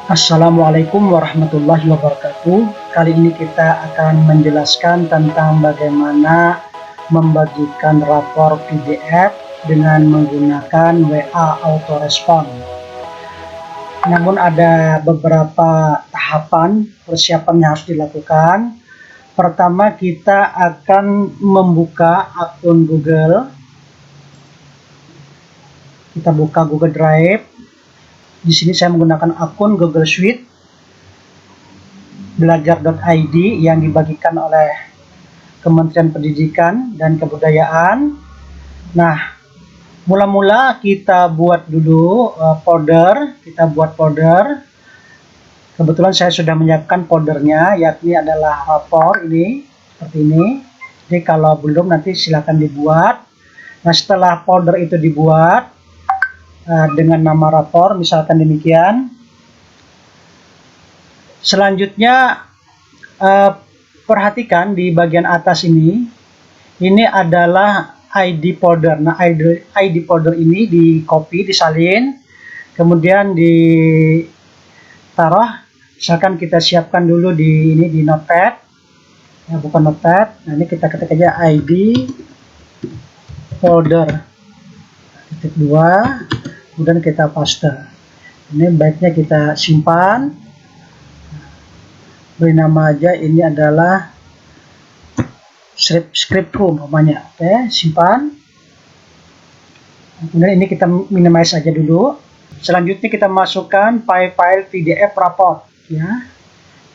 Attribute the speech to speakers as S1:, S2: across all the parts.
S1: Assalamualaikum warahmatullahi wabarakatuh. Kali ini kita akan menjelaskan tentang bagaimana membagikan rapor PDF dengan menggunakan WA Autorespon. Namun ada beberapa tahapan persiapan yang harus dilakukan. Pertama, kita akan membuka akun Google. Kita buka Google Drive. Di sini saya menggunakan akun Google Suite belajar.id yang dibagikan oleh Kementerian Pendidikan dan Kebudayaan. Nah, mula-mula kita buat dulu folder. Kita buat folder. Kebetulan saya sudah menyiapkan foldernya, yakni adalah rapor ini, seperti ini. Jadi kalau belum nanti silakan dibuat. Nah, setelah folder itu dibuat dengan nama rapor, misalkan demikian. Selanjutnya perhatikan di bagian atas ini adalah ID folder. Nah, ID folder ini di copy, disalin, kemudian ditaruh. Misalkan kita siapkan dulu di notepad, ya, bukan notepad. Nah, ini kita ketik aja ID folder titik 2, kemudian kita paste. Ini baiknya kita simpan, beri nama aja, ini adalah script room namanya. Oke, simpan. Kemudian ini kita minimize aja dulu. Selanjutnya kita masukkan file PDF raport, ya.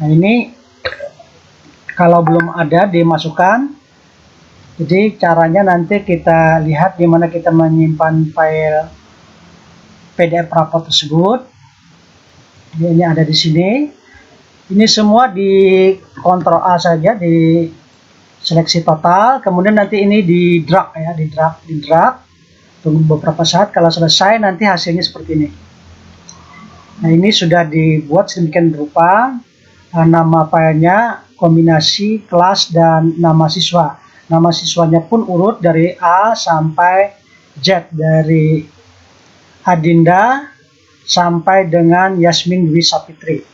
S1: Nah, ini kalau belum ada dimasukkan. Jadi caranya nanti kita lihat gimana kita menyimpan file PDF raport tersebut. Ini ada di sini. Ini semua di Ctrl A saja, di seleksi total, kemudian nanti ini di drag, ya, di drag. Tunggu beberapa saat, kalau selesai nanti hasilnya seperti ini. Nah, ini sudah dibuat sedemikian rupa. Nama filenya, kombinasi kelas dan nama siswa. Nama siswanya pun urut dari A sampai Z, dari Adinda sampai dengan Yasmin Dwi Sapitri.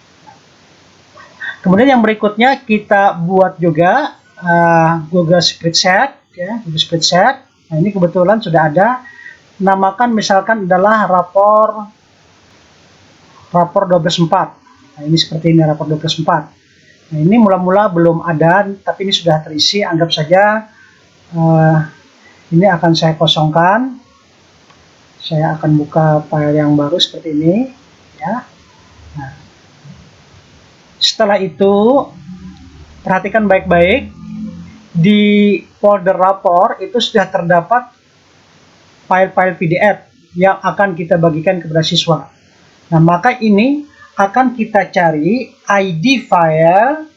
S1: Kemudian yang berikutnya kita buat juga Google Spreadsheet, ya, Google Spreadsheet. Nah, ini kebetulan sudah ada. Namakan misalkan adalah rapor 12.4. Nah, ini seperti ini, rapor 12.4. Nah, ini mula-mula belum ada, tapi ini sudah terisi. Anggap saja ini akan saya kosongkan. Saya akan buka file yang baru seperti ini, ya. Nah, setelah itu perhatikan baik-baik, di folder rapor itu sudah terdapat file-file PDF yang akan kita bagikan kepada siswa. Nah, maka ini akan kita cari ID file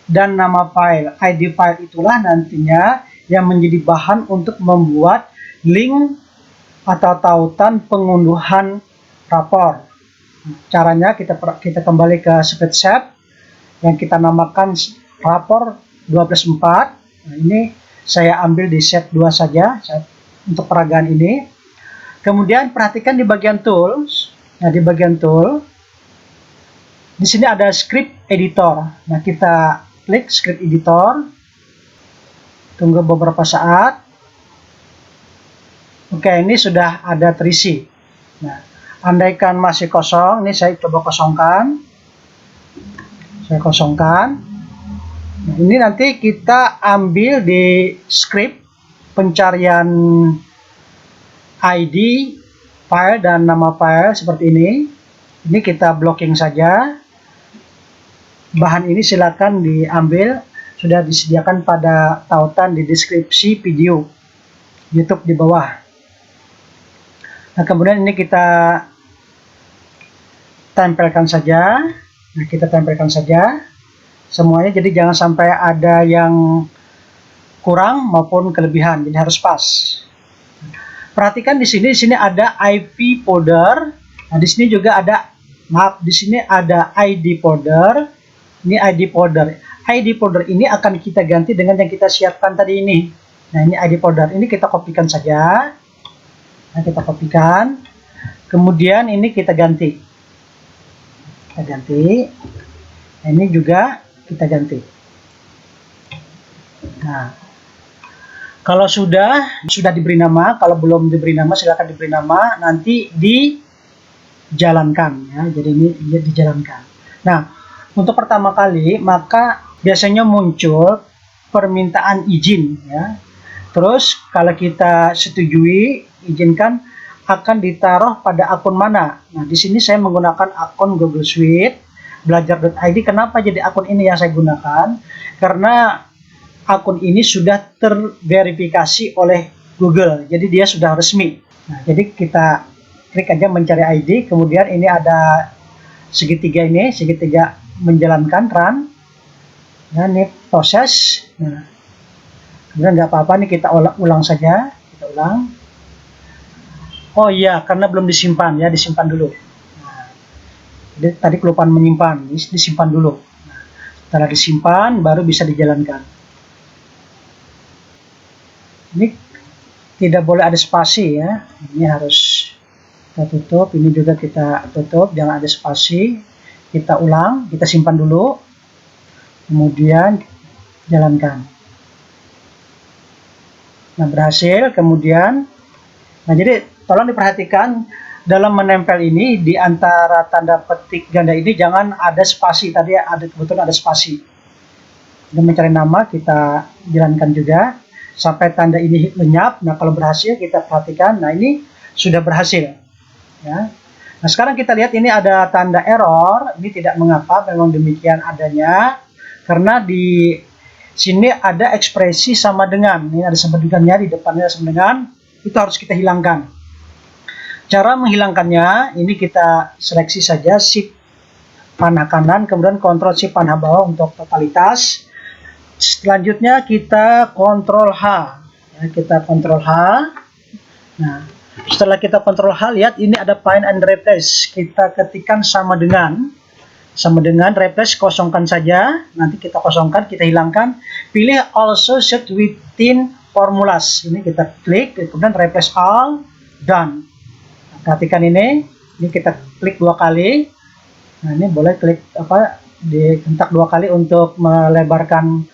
S1: dan nama file. ID file itulah nantinya yang menjadi bahan untuk membuat link atau tautan pengunduhan rapor. Caranya kita kembali ke spreadsheet yang kita namakan rapor 12.4. Nah, ini saya ambil di set 2 saja untuk peragaan ini. Kemudian perhatikan di bagian tools. Nah, di bagian tool, di sini ada script editor. Nah, kita klik script editor. Tunggu beberapa saat. Oke, ini sudah ada terisi. Nah, andaikan masih kosong, ini saya coba kosongkan. Saya kosongkan. Nah, ini nanti kita ambil di script pencarian ID file dan nama file seperti ini. Ini kita blocking saja. Bahan ini silakan diambil, sudah disediakan pada tautan di deskripsi video YouTube di bawah. Nah, kemudian ini kita tempelkan saja. Nah, kita tempelkan saja semuanya, jadi jangan sampai ada yang kurang maupun kelebihan, jadi harus pas. Perhatikan di sini ada IP folder. Nah, di sini juga ada, di sini ada ID folder. Ini ID folder. ID folder ini akan kita ganti dengan yang kita siapkan tadi ini. Nah, ini ID folder. Ini kita kopikan saja. Nah, kita kopikan. Kemudian ini kita ganti. kita ganti. Nah, ini juga kita ganti. Nah, kalau sudah diberi nama, kalau belum diberi nama silakan diberi nama, nanti dijalankan ya. Jadi ini dijalankan. Nah, untuk pertama kali maka biasanya muncul permintaan izin ya. Terus kalau kita setujui, izinkan, akan ditaruh pada akun mana. Nah, di sini saya menggunakan akun Google Suite belajar.id. Kenapa jadi akun ini yang saya gunakan? Karena akun ini sudah terverifikasi oleh Google, jadi dia sudah resmi. Nah, jadi kita klik aja mencari ID, kemudian ini ada segitiga ini, segitiga menjalankan run. Nah, ini proses. Nah, kemudian nggak apa-apa nih, kita ulang saja, kita ulang. Oh iya, karena belum disimpan ya, disimpan dulu. Nah, jadi tadi kelupaan menyimpan, disimpan dulu. Nah, setelah disimpan baru bisa dijalankan. Ini tidak boleh ada spasi ya, ini harus kita tutup, ini juga kita tutup, jangan ada spasi. Kita ulang, kita simpan dulu, kemudian jalankan. Nah, berhasil. Kemudian, nah, jadi tolong diperhatikan dalam menempel ini, di antara tanda petik ganda ini jangan ada spasi. Tadi ada, kebetulan ada spasi. Dan mencari nama kita jalankan juga sampai tanda ini lenyap. Nah, kalau berhasil kita perhatikan, nah ini sudah berhasil ya. Nah, sekarang kita lihat ini ada tanda error. Ini tidak mengapa, memang demikian adanya, karena di sini ada ekspresi sama dengan, ini ada sama dengannya di depannya, sama dengan, itu harus kita hilangkan. Cara menghilangkannya, ini kita seleksi saja shift panah kanan, kemudian kontrol shift panah bawah untuk totalitas. Selanjutnya kita kontrol H ya, kita kontrol H. Nah, setelah kita kontrol H, lihat ini ada find and replace, kita ketikkan sama dengan replace, kosongkan saja, nanti kita kosongkan, kita hilangkan, pilih also set within formulas, ini kita klik, kemudian replace all, done. Nah, perhatikan ini kita klik 2 kali. Nah, ini boleh klik dihentak 2 kali untuk melebarkan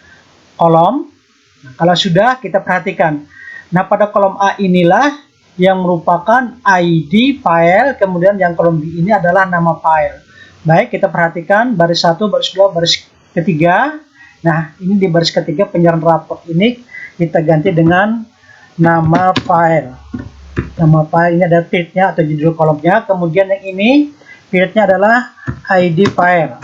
S1: kolom. Nah, kalau sudah, kita perhatikan. Nah, pada kolom A inilah yang merupakan ID file, kemudian yang kolom B ini adalah nama file. Baik, kita perhatikan baris 1, baris 2, baris ketiga. Nah, ini di baris ketiga penyerahan raport ini kita ganti dengan nama file. Nama file ini ada fieldnya atau judul kolomnya. Kemudian yang ini fieldnya adalah ID file.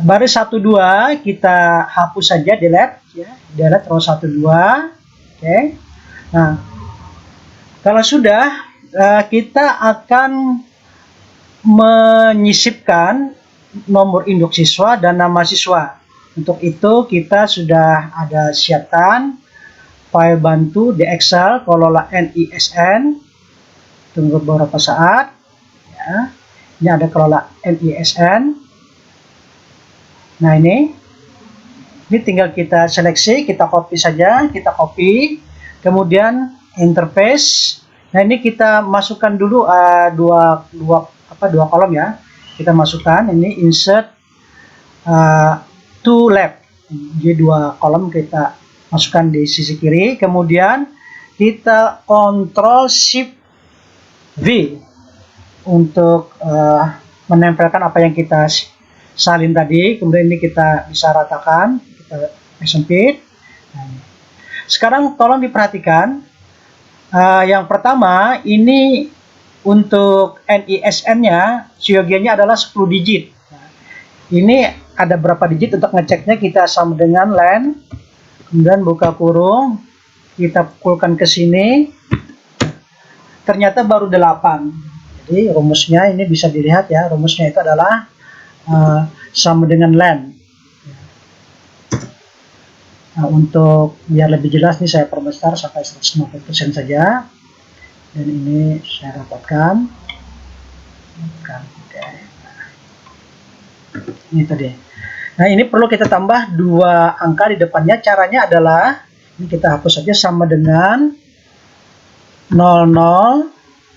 S1: Baris 1, 2 kita hapus saja, delete ya, delete row 1, 2. Oke. Nah, kalau sudah, kita akan menyisipkan nomor induk siswa dan nama siswa. Untuk itu kita sudah ada siapkan file bantu di Excel, kelola NISN. Tunggu beberapa saat ya. Ini ada kelola NISN. Nah, ini tinggal kita seleksi, kita copy saja, kita copy, kemudian interface. Nah, ini kita masukkan dulu dua kolom ya. Kita masukkan ini insert to left. Jadi 2 kolom kita masukkan di sisi kiri, kemudian kita Ctrl Shift V untuk menempelkan apa yang kita salin tadi. Kemudian ini kita bisa ratakan, kita sempit. Sekarang tolong diperhatikan, yang pertama ini untuk NISN-nya, siogianya adalah 10 digit. Nah, ini ada berapa digit untuk ngeceknya, kita sama dengan len, kemudian buka kurung, kita pukulkan ke sini, ternyata baru 8. Jadi rumusnya ini bisa dilihat ya, rumusnya itu adalah sama dengan len. Nah, untuk biar lebih jelas nih saya perbesar sampai 150% saja, dan ini saya rapatkan. Ini tadi. Nah, ini perlu kita tambah 2 angka di depannya. Caranya adalah ini kita hapus saja, sama dengan 00,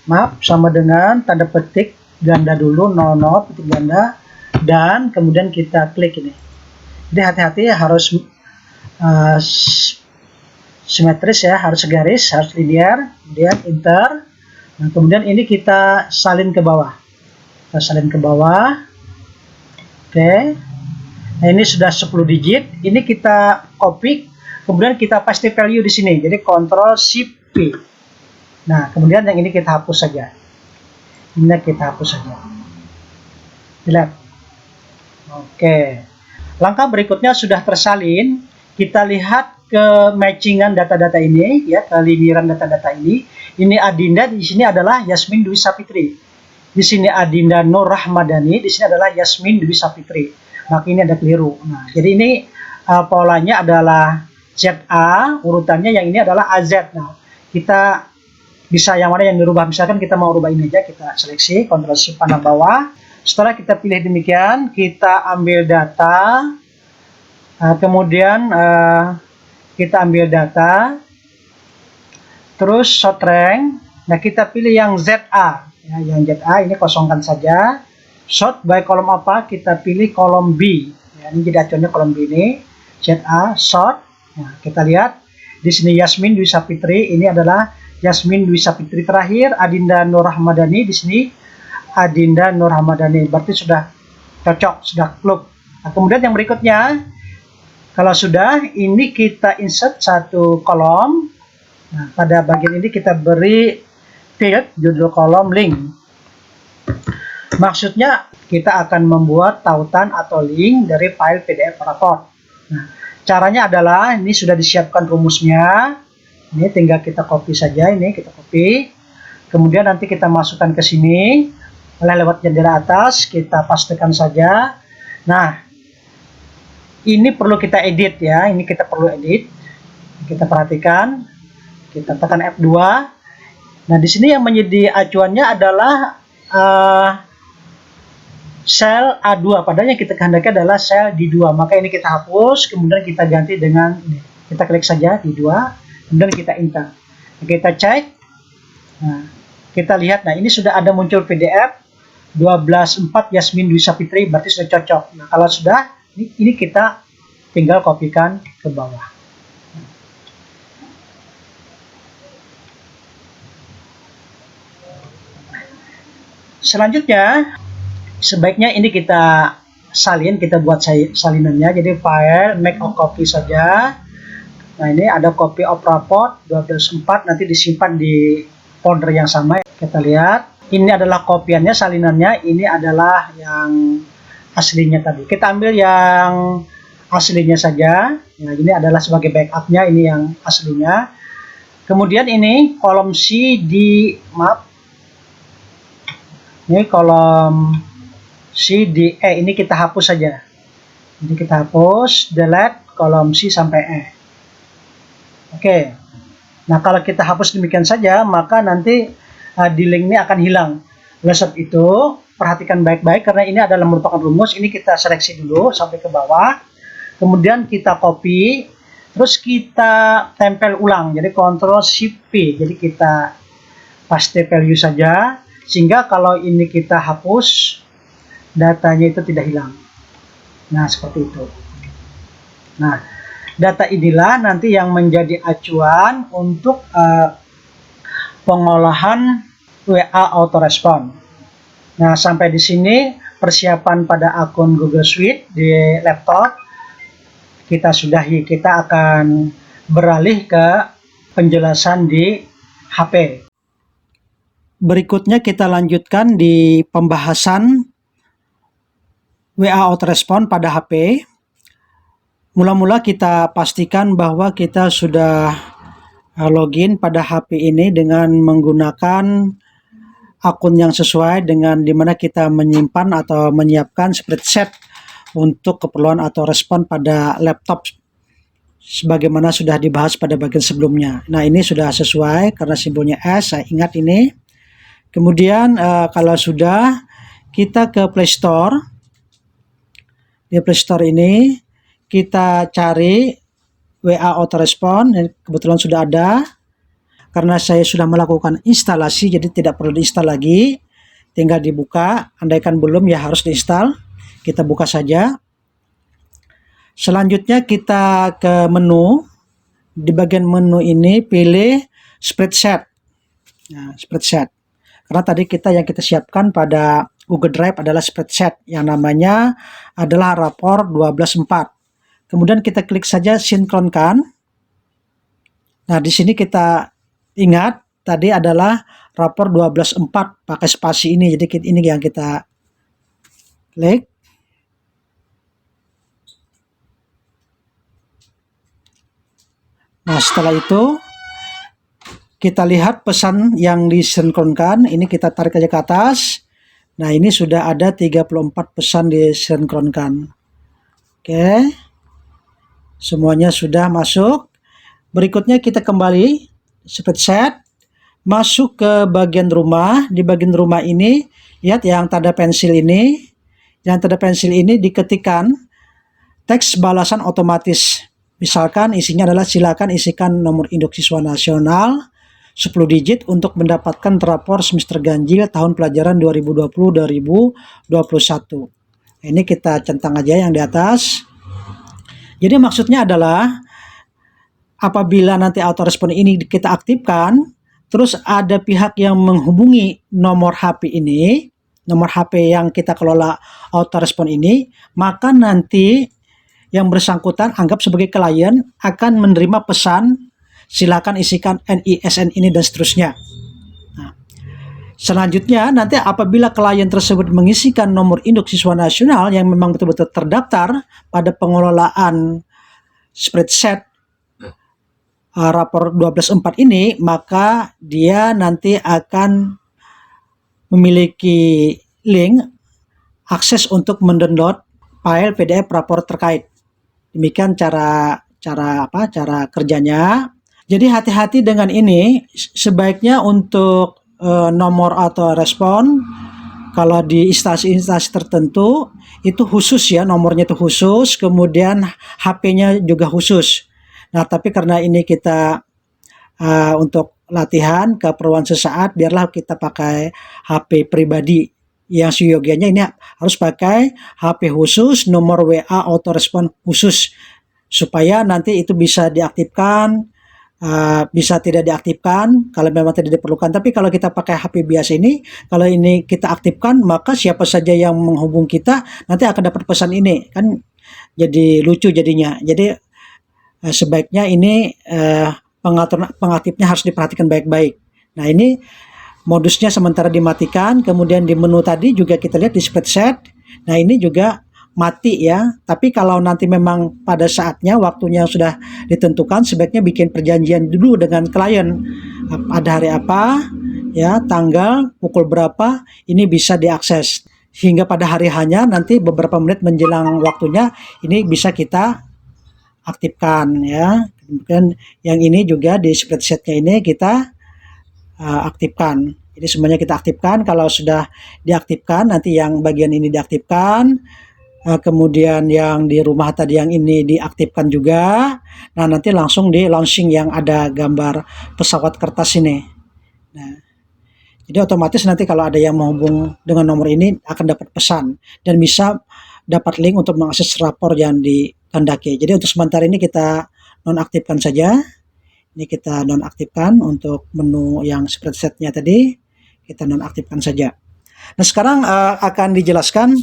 S1: maaf, sama dengan tanda petik ganda dulu, 00 titik ganda, dan kemudian kita klik ini. Jadi hati-hati harus simetris ya, harus segaris, harus linear, kemudian enter. Nah, kemudian ini kita salin ke bawah. Kita salin ke bawah. Oke. Nah, ini sudah 10 digit. Ini kita copy, kemudian kita paste value di sini. Jadi Ctrl Shift P. Nah, kemudian yang ini kita hapus saja. Ini kita hapus saja. Lihat. Oke. Langkah berikutnya sudah tersalin. Kita lihat ke matchingan data-data ini, ya, ke liniran data-data ini. Ini Adinda, di sini adalah Yasmin Dwi Sapitri. Di sini Adinda Nur Rahmadani, di sini adalah Yasmin Dwi Sapitri. Maka ini ada keliru. Nah, jadi ini polanya adalah ZA, urutannya yang ini adalah AZ. Nah, kita bisa yang mana yang dirubah. Misalkan kita mau rubah ini aja, kita seleksi, Ctrl Shift panel bawah. Setelah kita pilih demikian, kita ambil data, kemudian kita ambil data, terus sort rank. Nah, kita pilih yang ZA, ya, yang ZA ini kosongkan saja. Sort by kolom apa? Kita pilih kolom B. Ya, ini jadi acuannya kolom B ini. ZA sort. Nah, kita lihat di sini Yasmin Dwi Sapitri, ini adalah Yasmin Dwi Sapitri terakhir. Adinda Nur Rahmadani, di sini Adinda Nur Rahmadani. Berarti sudah cocok, sudah klub. Nah, kemudian yang berikutnya, kalau sudah, ini kita insert satu kolom. Nah, pada bagian ini kita beri field, judul kolom, link. Maksudnya kita akan membuat tautan atau link dari file PDF raport. Nah, caranya adalah ini sudah disiapkan rumusnya. Ini tinggal kita copy saja, ini kita copy. Kemudian nanti kita masukkan ke sini. Lewat jendela atas, kita pastekan saja. Nah, ini perlu kita edit ya, ini kita perlu edit. Kita perhatikan, kita tekan F2. Nah, di sini yang menjadi acuannya adalah sel A2, padahal yang kita kehendaki adalah sel D2. Maka ini kita hapus, kemudian kita ganti dengan ini. Kita klik saja D2, kemudian kita enter. Kita cek. Nah, kita lihat, nah ini sudah ada muncul PDF 12.4 Yasmin Dwi Sapitri, berarti sudah cocok. Nah, kalau sudah, ini kita tinggal kopikan ke bawah. Selanjutnya, sebaiknya ini kita salin, kita buat salinannya. Jadi file make a copy saja. Nah, ini ada copy of report 12.4, nanti disimpan di folder yang sama. Kita lihat, ini adalah kopiannya, salinannya. Ini adalah yang aslinya tadi. Kita ambil yang aslinya saja. Nah, ini adalah sebagai backupnya, ini yang aslinya. Kemudian ini kolom C di map. Ini kolom C di E, ini kita hapus saja. Jadi kita hapus, delete kolom C sampai E. Oke. Nah, kalau kita hapus demikian saja, maka nanti di link ini akan hilang. Oleh sebab itu, perhatikan baik-baik karena ini adalah merupakan rumus. Ini kita seleksi dulu sampai ke bawah. Kemudian kita copy, terus kita tempel ulang. Jadi Ctrl Shift P. Jadi kita paste value saja, sehingga kalau ini kita hapus, datanya itu tidak hilang. Nah, seperti itu. Nah, data inilah nanti yang menjadi acuan untuk pengolahan WA autorespon. Nah, sampai di sini persiapan pada akun Google Suite di laptop kita sudahi. Kita akan beralih ke penjelasan di HP. Berikutnya kita lanjutkan di pembahasan WA autorespon pada HP. Mula-mula kita pastikan bahwa kita sudah login pada HP ini dengan menggunakan akun yang sesuai dengan dimana kita menyimpan atau menyiapkan spreadsheet untuk keperluan atau respon pada laptop sebagaimana sudah dibahas pada bagian sebelumnya. Nah, ini sudah sesuai karena simbolnya S, saya ingat ini. Kemudian kalau sudah, kita ke Play Store. Di Play Store ini kita cari WA autorespon, kebetulan sudah ada. Karena saya sudah melakukan instalasi, jadi tidak perlu diinstal lagi. tinggal dibuka. Andaikan belum ya harus diinstal. Kita buka saja. Selanjutnya kita ke menu. Di bagian menu ini pilih spreadsheet. Nah, spreadsheet. Karena tadi yang kita siapkan pada Google Drive adalah spreadsheet yang namanya adalah rapor 12.4. Kemudian kita klik saja sinkronkan. Nah, di sini kita ingat tadi adalah rapor 12.4 pakai spasi ini. Jadi ini yang kita klik. Nah, setelah itu kita lihat pesan yang disinkronkan. Ini kita tarik aja ke atas. Nah, ini sudah ada 34 pesan disinkronkan. Oke. Semuanya sudah masuk. Berikutnya kita kembali spreadsheet, masuk ke bagian rumah. Di bagian rumah ini, lihat yang tanda pensil ini. Yang tanda pensil ini diketikkan teks balasan otomatis. Misalkan isinya adalah silakan isikan nomor induk siswa nasional 10 digit untuk mendapatkan rapor semester ganjil tahun pelajaran 2020-2021. Ini kita centang aja yang di atas. Jadi maksudnya adalah apabila nanti autorespon ini kita aktifkan, terus ada pihak yang menghubungi nomor HP ini, nomor HP yang kita kelola autorespon ini, maka nanti yang bersangkutan anggap sebagai klien akan menerima pesan silakan isikan NISN ini dan seterusnya. Nah, selanjutnya nanti apabila klien tersebut mengisikan nomor induk siswa nasional yang memang betul-betul terdaftar pada pengelolaan spreadsheet rapor 12.4 ini, maka dia nanti akan memiliki link akses untuk mendownload file PDF rapor terkait. Demikian cara kerjanya. Jadi hati-hati dengan ini. Sebaiknya untuk nomor autorespon kalau di instansi-instansi tertentu itu khusus ya, nomornya itu khusus, kemudian HP-nya juga khusus. Nah, tapi karena ini kita untuk latihan keperluan sesaat, biarlah kita pakai HP pribadi. Yang seyogianya ini harus pakai HP khusus, nomor WA autorespon khusus, supaya nanti itu bisa diaktifkan, bisa tidak diaktifkan kalau memang tidak diperlukan. Tapi kalau kita pakai HP biasa ini, kalau ini kita aktifkan, maka siapa saja yang menghubung kita nanti akan dapat pesan ini, kan jadi lucu jadinya. Jadi sebaiknya ini pengaktifnya harus diperhatikan baik-baik. Nah, ini modusnya sementara dimatikan, kemudian di menu tadi juga kita lihat di spreadsheet. Nah, ini juga mati ya. Tapi kalau nanti memang pada saatnya waktunya sudah ditentukan, sebaiknya bikin perjanjian dulu dengan klien. Pada hari apa, ya, tanggal, pukul berapa, ini bisa diakses. Hingga pada hari hanya nanti beberapa menit menjelang waktunya, ini bisa kita aktifkan ya. Kemudian yang ini juga di spreadsheetnya ini kita aktifkan. Jadi semuanya kita aktifkan. Kalau sudah diaktifkan, nanti yang bagian ini diaktifkan, kemudian yang di rumah tadi yang ini diaktifkan juga. Nah, nanti langsung di launching yang ada gambar pesawat kertas ini. Nah, jadi otomatis nanti kalau ada yang menghubung dengan nomor ini akan dapat pesan dan bisa dapat link untuk mengakses rapor yang dikehendaki. Jadi untuk sementara ini kita nonaktifkan saja. Ini kita nonaktifkan untuk menu yang spreadsheet-nya tadi, kita nonaktifkan saja. Nah, sekarang akan dijelaskan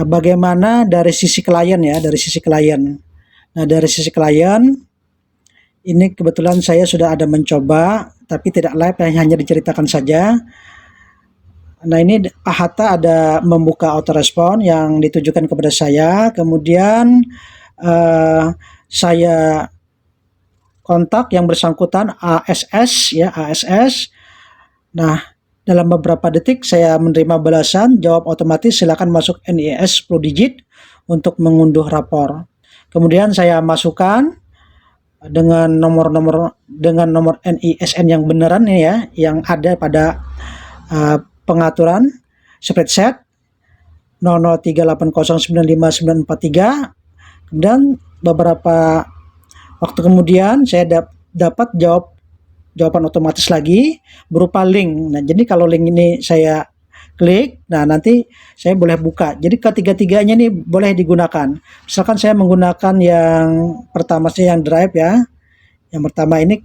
S1: bagaimana dari sisi klien ya, dari sisi klien. Nah, dari sisi klien, ini kebetulan saya sudah ada mencoba, tapi tidak live, hanya diceritakan saja. Nah, ini Pak Hatta ada membuka autorespon yang ditujukan kepada saya, kemudian saya kontak yang bersangkutan ASS ya, ASS. Nah, dalam beberapa detik saya menerima balasan jawab otomatis silakan masuk NIS 10 digit untuk mengunduh rapor. Kemudian saya masukkan dengan nomor NISN yang beneran ya, yang ada pada pengaturan spreadsheet 0038095943. Kemudian beberapa waktu kemudian saya dapat jawab jawaban otomatis lagi berupa link. Nah, jadi kalau link ini saya klik, nah nanti saya boleh buka. Jadi ketiga-tiganya ini boleh digunakan. Misalkan saya menggunakan yang pertama, saya yang Drive ya. Yang pertama ini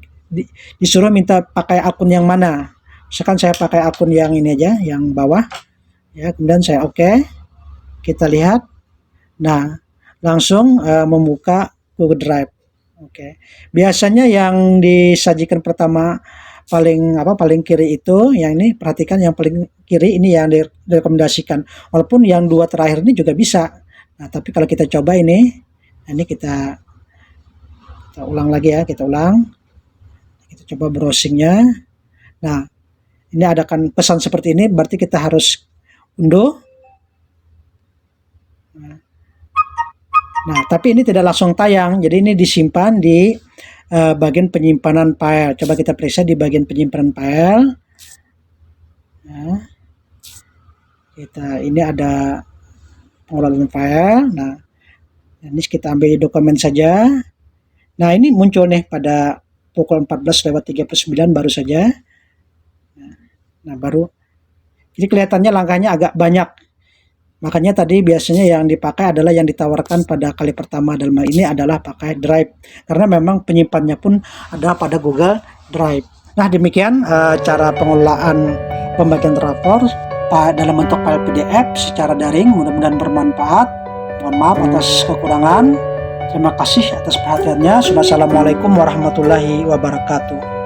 S1: disuruh minta pakai akun yang mana. Misalkan saya pakai akun yang ini aja, yang bawah. Ya, kemudian saya oke. Kita lihat. Nah, langsung membuka Google Drive. Oke. Biasanya yang disajikan pertama paling kiri itu, yang ini perhatikan yang paling kiri ini yang direkomendasikan. Walaupun yang dua terakhir ini juga bisa. Nah, tapi kalau kita coba ini kita ulang lagi ya, kita ulang. Kita coba browsingnya. Nah, ini adakan pesan seperti ini, berarti kita harus unduh. Nah, tapi ini tidak langsung tayang, jadi ini disimpan di bagian penyimpanan file. Coba kita periksa di bagian penyimpanan file. Nah, ini ada pengelolaan file. Nah, ini kita ambil dokumen saja. Nah, ini muncul nih pada pukul 14:39 baru saja. Nah, baru. Jadi kelihatannya langkahnya agak banyak. Makanya tadi biasanya yang dipakai adalah yang ditawarkan pada kali pertama dalam hal ini adalah pakai Drive. Karena memang penyimpanannya pun ada pada Google Drive. Nah, demikian cara pengelolaan pembagian rapor dalam bentuk file PDF secara daring. Mudah-mudahan bermanfaat. Mohon maaf atas kekurangan. Terima kasih atas perhatiannya. Assalamualaikum warahmatullahi wabarakatuh.